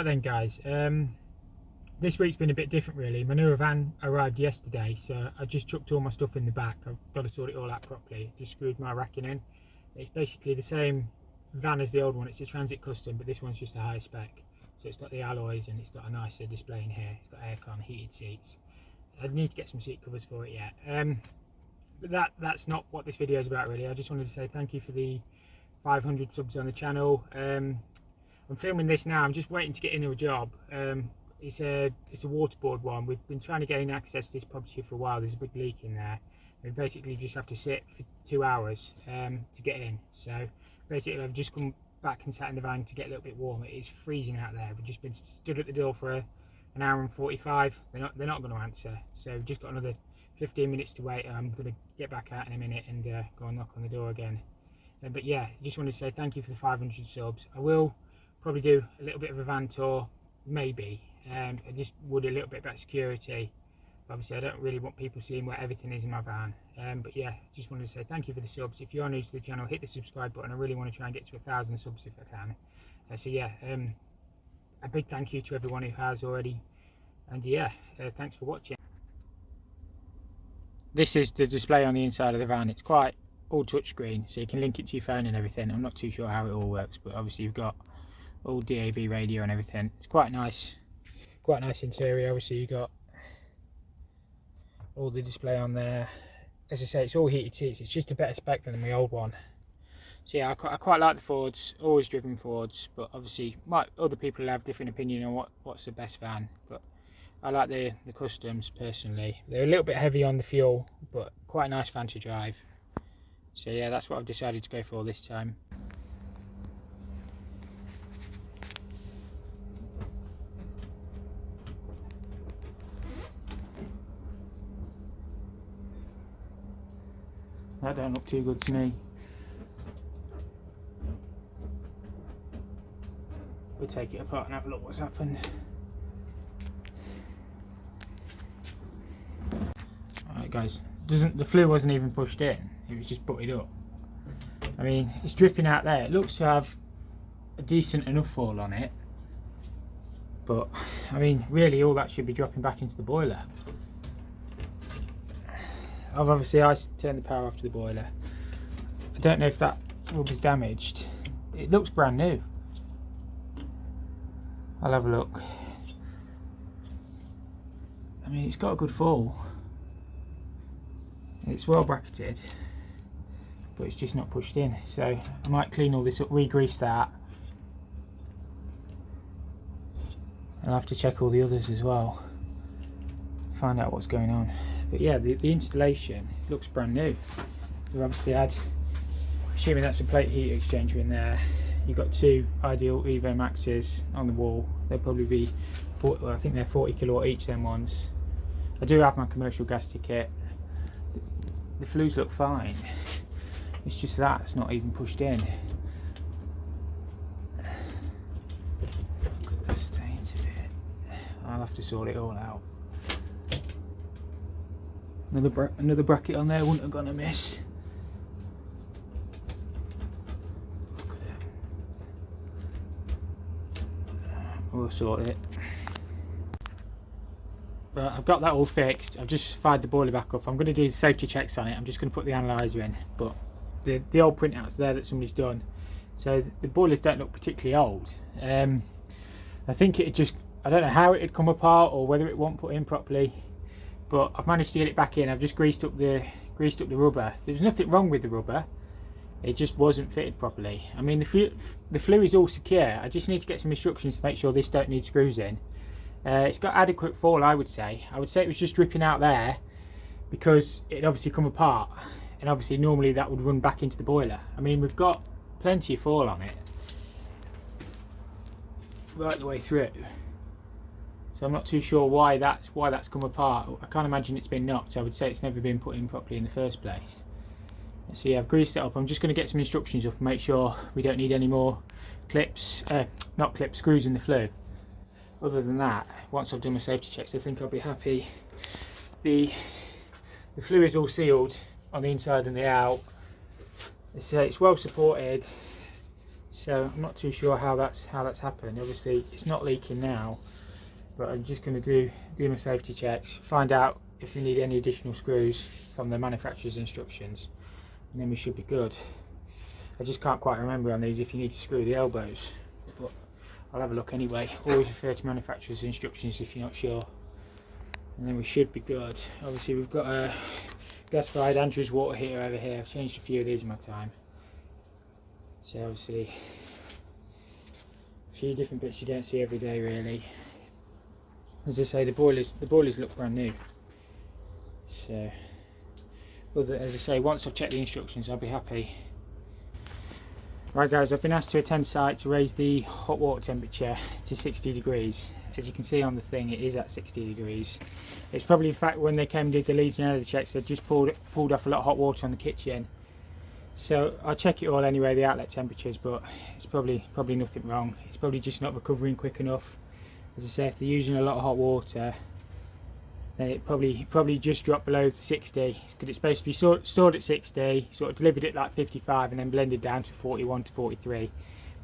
Right then guys, this week's been a bit different really. My new van arrived yesterday, so I just chucked all my stuff in the back. I've got to sort it all out properly. Just screwed my racking in. It's basically the same van as the old one. It's a Transit Custom, but this one's just a higher spec. So it's got the alloys and it's got a nicer display in here. It's got aircon, heated seats. I need to get some seat covers for it yet. But that's not what this video is about really. I just wanted to say thank you for the 500 subs on the channel. I'm filming this now. I'm just waiting to get into a job. It's a waterboard one. We've been trying to gain access to this property for a while. There's a big leak in there. We basically just have to sit for 2 hours to get in. So basically I've just come back and sat in the van to get a little bit warm. It is freezing out there. We've just been stood at the door for an hour and 45. They're not going to answer. So we've just got another 15 minutes to wait. I'm going to get back out in a minute and go and knock on the door again. But yeah, just wanted to say thank you for the 500 subs. I will probably do a little bit of a van tour, maybe. I just would a little bit about security. Obviously I don't really want people seeing where everything is in my van. But yeah, just wanted to say thank you for the subs. If you are new to the channel, hit the subscribe button. I really want to try and get to 1,000 subs if I can. So yeah, a big thank you to everyone who has already. And yeah, thanks for watching. This is the display on the inside of the van. It's quite all touchscreen, so you can link it to your phone and everything. I'm not too sure how it all works, but obviously you've got all DAB radio and everything. It's quite nice interior. Obviously you got all the display on there. As I say, it's all heated seats. It's just a better spec than my old one. So yeah, I quite like the Fords. Always driven Fords, but obviously other people have different opinion on what's the best van. But I like the Customs personally. They're a little bit heavy on the fuel, but quite a nice van to drive. So yeah, that's what I've decided to go for this time. That don't look too good to me. We'll take it apart and have a look what's happened. Alright guys, the flue wasn't even pushed in, it was just butted up. I mean, it's dripping out there. It looks to have a decent enough fall on it, but I mean really all that should be dropping back into the boiler. Obviously I turned the power off to the boiler. I don't know if that rubber's damaged. It looks brand new. I'll have a look. I mean, it's got a good fall. It's well bracketed, but it's just not pushed in. So I might clean all this up, re-grease that. I'll have to check all the others as well, find out what's going on. But yeah, the installation looks brand new. We've obviously had, assuming that's a plate heat exchanger in there. You've got two ideal Evo Maxes on the wall. They'll probably be 40, well, I think they're 40 kilowatt each, them ones. I do have my commercial gas ticket. The flues look fine. It's just that's not even pushed in. Look at the stains of it. I'll have to sort it all out. Another bracket on there wouldn't have gone amiss. Look at it. We'll sort it. But I've got that all fixed. I've just fired the boiler back up. I'm going to do the safety checks on it. I'm just going to put the analyzer in. But the old printouts there that somebody's done. So the boilers don't look particularly old. I think it just, I don't know how it had come apart or whether it won't put in properly. But I've managed to get it back in. I've just greased up the rubber. There was nothing wrong with the rubber. It just wasn't fitted properly. I mean, the flue is all secure. I just need to get some instructions to make sure this don't need screws in. It's got adequate fall, I would say. I would say it was just dripping out there because it obviously come apart, and obviously normally that would run back into the boiler. I mean, we've got plenty of fall on it right the way through. So I'm not too sure why that's come apart. I can't imagine it's been knocked. I would say it's never been put in properly in the first place. So yeah, I've greased it up. I'm just going to get some instructions up and make sure we don't need any more clips, not clips, screws in the flue. Other than that, once I've done my safety checks, I think I'll be happy. The flue is all sealed on the inside and the out. It's well supported. So I'm not too sure how that's happened. Obviously it's not leaking now, but I'm just going to do my safety checks, find out if you need any additional screws from the manufacturer's instructions, and then we should be good. I just can't quite remember on these if you need to screw the elbows, but I'll have a look anyway. Always refer to manufacturer's instructions if you're not sure, and then we should be good. Obviously we've got a gas-fired Andrews water heater over here. I've changed a few of these in my time, so obviously a few different bits you don't see every day really. As I say, the boilers look brand new, so as I say, once I've checked the instructions I'll be happy. Right guys, I've been asked to attend site to raise the hot water temperature to 60 degrees. As you can see on the thing, it is at 60 degrees. It's probably the fact when they came and did the Legionella checks, they just pulled off a lot of hot water on the kitchen. So I'll check it all anyway, the outlet temperatures, but it's probably nothing wrong. It's probably just not recovering quick enough. As I say, if they're using a lot of hot water, then it probably just dropped below 60, because it's supposed to be stored at 60, sort of delivered at like 55 and then blended down to 41 to 43.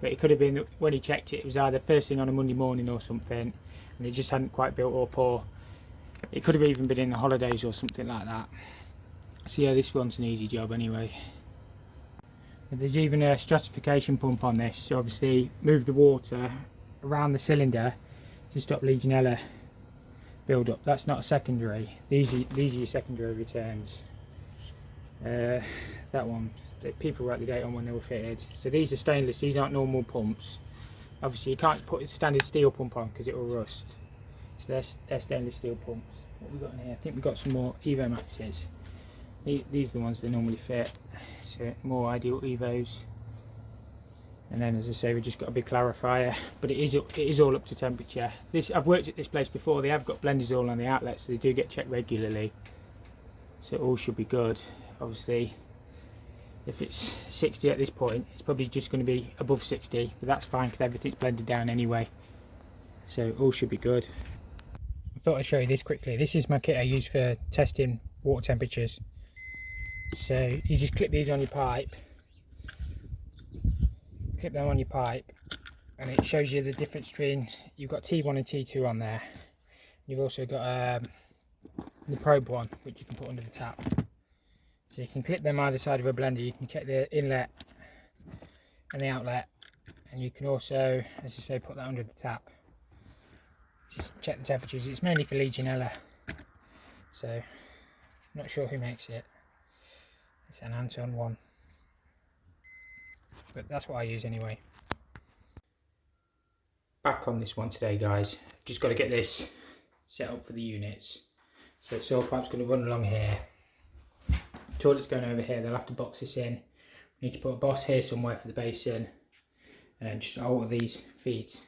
But it could have been that when he checked it was either first thing on a Monday morning or something, and it just hadn't quite built up, or it could have even been in the holidays or something like that. So yeah, this one's an easy job anyway. There's even a stratification pump on this, so obviously move the water around the cylinder to stop Legionella build up. That's not a secondary. These are your secondary returns. That one, people wrote the date on when they were fitted. So these are stainless. These aren't normal pumps. Obviously you can't put a standard steel pump on because it will rust. So they're stainless steel pumps. What we got in here? I think we got some more Evo Maxes. These are the ones that normally fit. So more ideal Evos. And then, as I say, we've just got a big clarifier, but it is all up to temperature. I've worked at this place before. They have got blenders all on the outlets, so they do get checked regularly. So it all should be good. Obviously, if it's 60 at this point, it's probably just going to be above 60, but that's fine because everything's blended down anyway. So it all should be good. I thought I'd show you this quickly. This is my kit I use for testing water temperatures. So you just clip these on your pipe. Clip them on your pipe, and it shows you the difference between, you've got T1 and T2 on there. You've also got the probe one, which you can put under the tap. So you can clip them either side of a blender. You can check the inlet and the outlet, and you can also, as I say, put that under the tap. Just check the temperatures. It's mainly for Legionella, so not sure who makes it. It's an Anton one, but that's what I use anyway. Back on this one today guys, just got to get this set up for the units. So the soil pipe's going to run along here, toilet's going over here. They'll have to box this in. We need to put a boss here somewhere for the basin, and then just alter these feeds,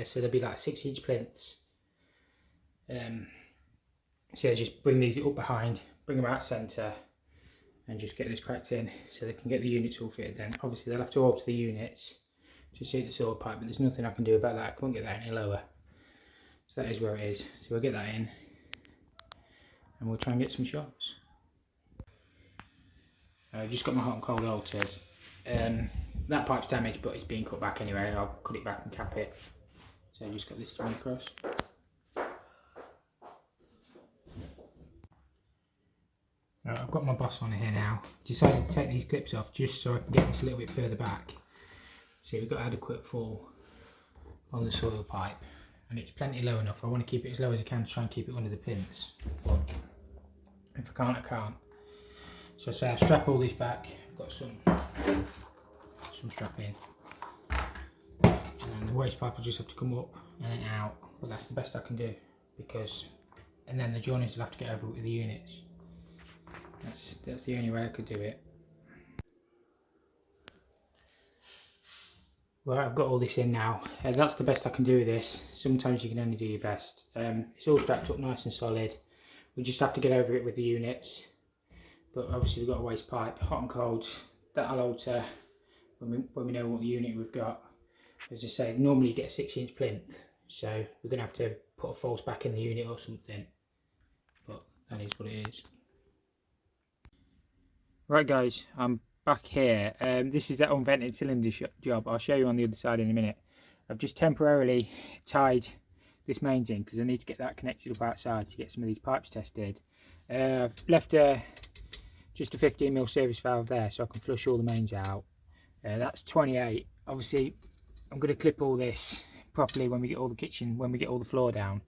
so there'll be like 6-inch plinths. So just bring these up behind, bring them out centre, and just get this cracked in so they can get the units all fitted. Then obviously they'll have to alter the units to suit the soil pipe, but there's nothing I can do about that. I can't get that any lower, so that is where it is. So we'll get that in and we'll try and get some shots. I've just got my hot and cold altered. That pipe's damaged, but it's being cut back anyway. I'll cut it back and cap it. So I just got this to run across. I've got my boss on here now. Decided to take these clips off just so I can get this a little bit further back. See, we've got adequate fall on the soil pipe, and it's plenty low enough. I want to keep it as low as I can to try and keep it under the plinths. But if I can't, I can't. So I say I'll strap all this back. I've got some strap in, and then the waste pipe will just have to come up and then out. But that's the best I can do, because, and then the joiners will have to get over it with the units. That's the only way I could do it. Right, I've got all this in now. That's the best I can do with this. Sometimes you can only do your best. It's all strapped up nice and solid. We just have to get over it with the units. But obviously we've got a waste pipe, hot and cold. That'll alter when we know what unit we've got. As I say, normally you get a 6-inch plinth, so we're going to have to put a false back in the unit or something. But that is what it is. Right guys, I'm back here, this is that unvented cylinder job. I'll show you on the other side in a minute. I've just temporarily tied this mains in because I need to get that connected up outside to get some of these pipes tested. I've left just a 15mm service valve there so I can flush all the mains out. That's 28. Obviously I'm going to clip all this properly when we get all the floor down.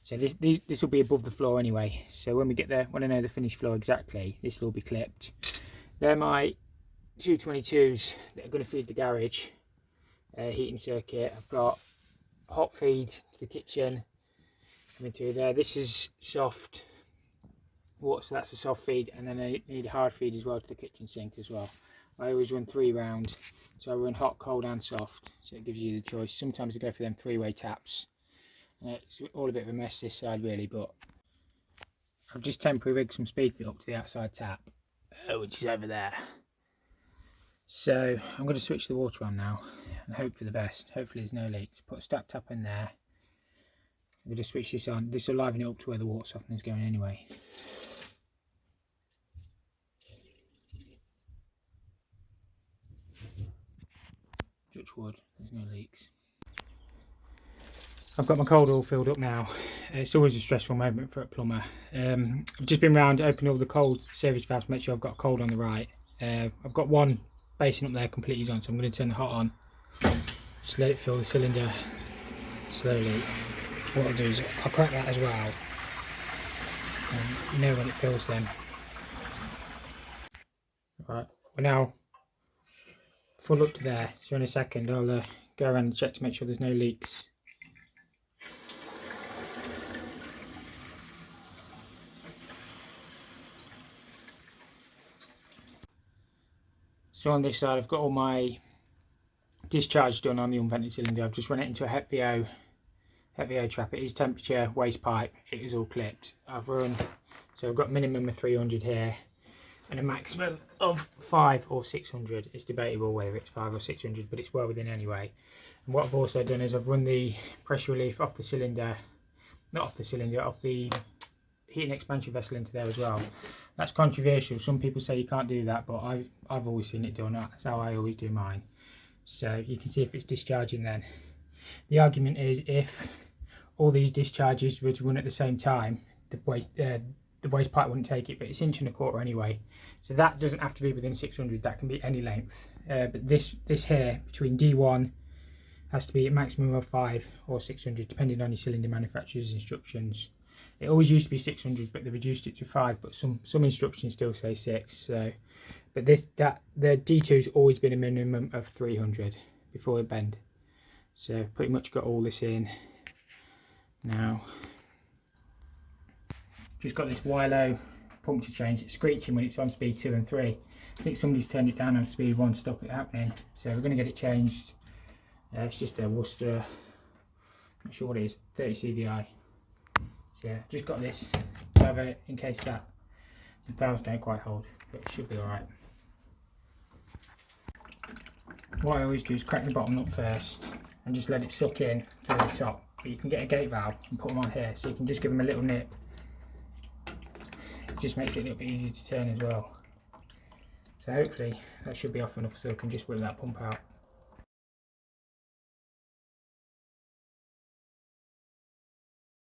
So this will be above the floor anyway, so when we get there, when I know the finished floor exactly, this will all be clipped. They're my 222s that are going to feed the garage heating circuit. I've got hot feed to the kitchen coming through there. This is soft water, so that's a soft feed, and then I need a hard feed as well to the kitchen sink as well. I always run 3 rounds, so I run hot, cold and soft, so it gives you the choice. Sometimes I go for them 3-way taps. It's all a bit of a mess this side really, but I've just temporarily rigged some speed fit up to the outside tap, which is over there. So I'm going to switch the water on now and hope for the best. Hopefully there's no leaks. Put a step tap in there. I'm going to switch this on. This will liven it up to where the water softener is going anyway. Touch wood, there's no leaks. I've got my cold oil filled up now. It's always a stressful moment for a plumber. I've just been round opening all the cold service valves to make sure I've got cold on the right. I've got one basin up there completely done, so I'm going to turn the hot on. Just let it fill the cylinder slowly. What I'll do is I'll crack that as well. You know when it fills then. Right, we're now full up to there, so in a second I'll go around and check to make sure there's no leaks. So on this side I've got all my discharge done on the unvented cylinder. I've just run it into a HEPVO trap. It is temperature waste pipe. It is all clipped. So I've got minimum of 300 here and a maximum of 500 or 600. It's debatable whether it's 500 or 600, but it's well within anyway. And what I've also done is I've run the pressure relief off the cylinder, off the heating expansion vessel into there as well. That's controversial. Some people say you can't do that, but I've always seen it done. That's how I always do mine. So you can see if it's discharging then. The argument is if all these discharges were to run at the same time, the waste pipe wouldn't take it, but it's 1 1/4 inch anyway. So that doesn't have to be within 600, that can be any length. But this here, between D1, has to be a maximum of 500 or 600, depending on your cylinder manufacturer's instructions. It always used to be 600, but they reduced it to 5. But some instructions still say 6. So, but the D2's always been a minimum of 300 before it bend. So pretty much got all this in now. Just got this Wilo pump to change. It's screeching when it's on speed 2 and 3. I think somebody's turned it down on speed 1 to stop it happening. So we're going to get it changed. It's just a Worcester, not sure what it is, 30 CDI. So yeah, just got this over in case that the valves don't quite hold, but it should be alright. What I always do is crack the bottom nut first and just let it suck in to the top. But you can get a gate valve and put them on here, so you can just give them a little nip. It just makes it a little bit easier to turn as well. So hopefully that should be off enough so I can just whip that pump out.